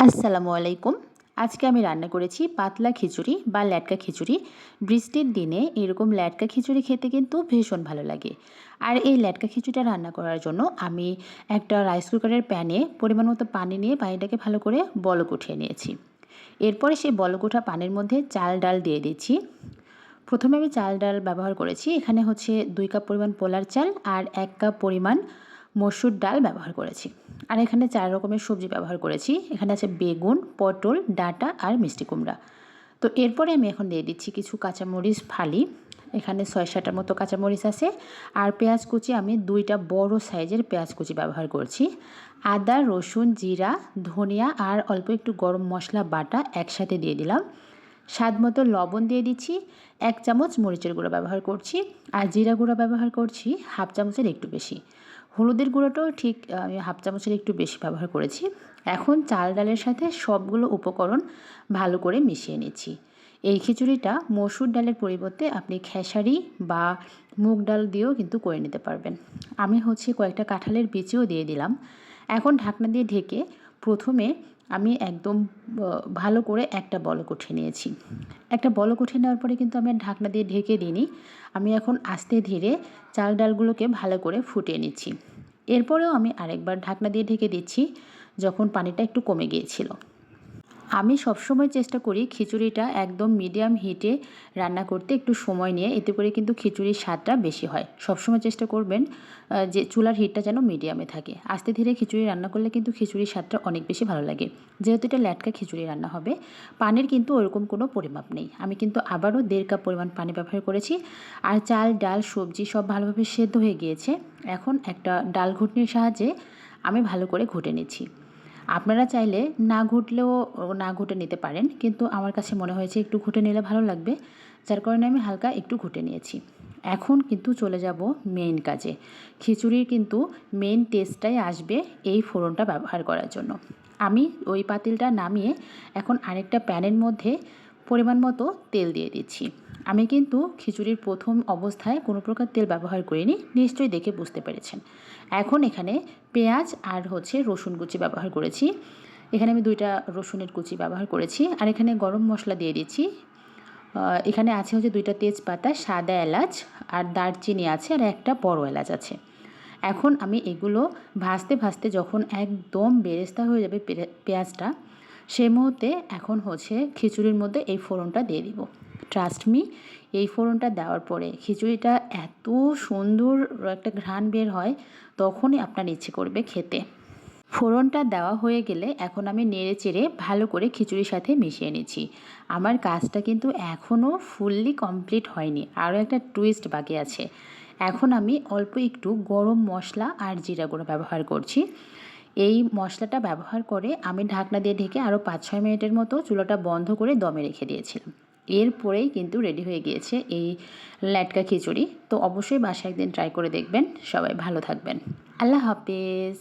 আসসালামু আলাইকুম। আজকে আমি রান্না করেছি পাতলা খিচুড়ি বা ল্যাটকা খিচুড়ি। বৃষ্টির দিনে এরকম ল্যাটকা খিচুড়ি খেতে কিন্তু ভীষণ ভালো লাগে। আর এই ল্যাটকা খিচুড়িটা রান্না করার জন্য আমি একটা রাইস কুকারের প্যানে পরিমাণ মতো পানি নিয়ে পানিটাকে ভালো করে বলক উঠিয়ে নিয়েছি। এরপরে সেই বলক ওঠা পানির মধ্যে চাল ডাল দিয়ে দিচ্ছি। প্রথমে আমি চাল ডাল ব্যবহার করেছি। এখানে হচ্ছে 2 কাপ পরিমাণ পোলার চাল আর 1 কাপ পরিমাণ মসুর ডাল ব্যবহার করেছি। আর এখানে 4 রকমের সবজি ব্যবহার করেছি। এখানে আছে বেগুন, পটল, ডাঁটা আর মিষ্টি কুমড়া। তো এরপরে আমি এখন দিয়ে দিচ্ছি কিছু কাঁচামরিচ ফালি। এখানে 6-7টার মতো কাঁচামরিচ আছে। আর পেঁয়াজ কুচি আমি 2টা বড় সাইজের পেঁয়াজ কুচি ব্যবহার করছি। আদা, রসুন, জিরা, ধনিয়া আর অল্প একটু গরম মশলা বাটা একসাথে দিয়ে দিলাম। স্বাদ মতো লবণ দিয়ে দিচ্ছি। 1 চামচ মরিচের গুঁড়ো ব্যবহার করছি। আর জিরা গুঁড়ো ব্যবহার করছি হাফ চামচের একটু বেশি। হলুদের গুঁড়োটাও ঠিক আমি হাফ চামচের একটু বেশি ব্যবহার করেছি। এখন চাল ডালের সাথে সবগুলো উপকরণ ভালো করে মিশিয়ে নিচ্ছি। এই খিচুড়িটা মসুর ডালের পরিবর্তে আপনি খেসারি বা মুগ ডাল দিয়েও কিন্তু করে নিতে পারবেন। আমি কয়েকটা কাঁঠালের বিচিও দিয়ে দিলাম। এখন ঢাকনা দিয়ে ঢেকে প্রথমে আমি একদম ভালো করে একটা বলক উঠিয়ে নিয়েছি। একটা বলক উঠিয়ে নেওয়ার পরে কিন্তু আমি আর ঢাকনা দিয়ে ঢেকে দিইনি। আমি এখন আস্তে ধীরে চাল ডালগুলোকে ভালো করে ফুটিয়ে নিচ্ছি। এরপরেও আমি আরেকবার ঢাকনা দিয়ে ঢেকে দিচ্ছি যখন পানিটা একটু কমে গিয়েছিল। আমি সবসময় চেষ্টা করি খিচুড়িটা একদম মিডিয়াম হিটে রান্না করতে একটু সময় নিয়ে, এতে করে কিন্তু খিচুড়ির স্বাদটা বেশি হয়। সবসময় চেষ্টা করবেন যে চুলার হিটটা যেন মিডিয়ামে থাকে। আস্তে ধীরে খিচুড়ি রান্না করলে কিন্তু খিচুড়ির স্বাদটা অনেক বেশি ভালো লাগে। যেহেতু এটা ল্যাটকা খিচুড়ি রান্না হবে, পানির কিন্তু ওরকম কোনো পরিমাপ নেই। আমি কিন্তু আবারও 1.5 কাপ পরিমাণ পানি ব্যবহার করেছি। আর চাল ডাল সবজি সব ভালোভাবে সেদ্ধ হয়ে গিয়েছে। এখন একটা ডাল ঘুটনির সাহায্যে আমি ভালো করে ঘুটে নিচ্ছি। আপনারা চাইলে না ঘুটে নিতে পারেন, কিন্তু আমার কাছে মনে হয়েছে একটু ঘুটে নিলে ভালো লাগবে, যার কারণে আমি হালকা একটু ঘুটে নিয়েছি। এখন কিন্তু চলে যাব মেইন কাজে। খিচুড়ির কিন্তু মেইন টেস্টটাই আসবে এই ফোড়নটা ব্যবহার করার জন্য। আমি ওই পাতিলটা নামিয়ে এখন আরেকটা প্যানের মধ্যে পরিমাণ মতো তেল দিয়ে দিচ্ছি। আমি কিন্তু খিচুড়ির প্রথম অবস্থায় কোনো প্রকার তেল ব্যবহার করিনি, নিশ্চয়ই দেখে বুঝতে পেরেছেন। এখন এখানে পেঁয়াজ আর রসুন কুচি ব্যবহার করেছি। এখানে আমি 2টা রসুনের কুচি ব্যবহার করেছি। আর এখানে গরম মশলা দিয়ে দিচ্ছি। এখানে আছে 2টা তেজপাতা, সাদা এলাচ আর দারচিনি আছে, আর একটা বড় এলাচ আছে। এখন আমি এগুলো ভাজতে ভাজতে যখন একদম বেরেস্তা হয়ে যাবে পেঁয়াজটা, সেই মুহূর্তে এখন খিচুড়ির মধ্যে এই ফোড়নটা দিয়ে দিব। ট্রাস্ট মি, এই ফোড়নটা দেওয়ার পরে খিচুড়িটা এত সুন্দর একটা ঘ্রাণ বের হয়, তখনই আপনার ইচ্ছে করবে খেতে। ফোড়নটা দেওয়া হয়ে গেলে এখন আমি নেড়ে চেড়ে ভালো করে খিচুড়ির সাথে মিশিয়ে নিচ্ছি। আমার কাজটা কিন্তু এখনও ফুললি কমপ্লিট হয়নি, আরও একটা টুইস্ট বাকি আছে। এখন আমি অল্প একটু গরম মশলা আর জিরা গুঁড়ো ব্যবহার করছি। এই মশলাটা ব্যবহার করে আমি ঢাকনা দিয়ে ঢেকে আরও 5-6 মিনিটের মতো চুলাটা বন্ধ করে দমে রেখে দিয়েছিলাম। এরপরেই কিন্তু রেডি হয়ে গিয়েছে এই ল্যাটকা খিচুড়ি। তো অবশ্যই বাসায় একদিন ট্রাই করে দেখবেন। সবাই ভালো থাকবেন। আল্লাহ হাফেজ।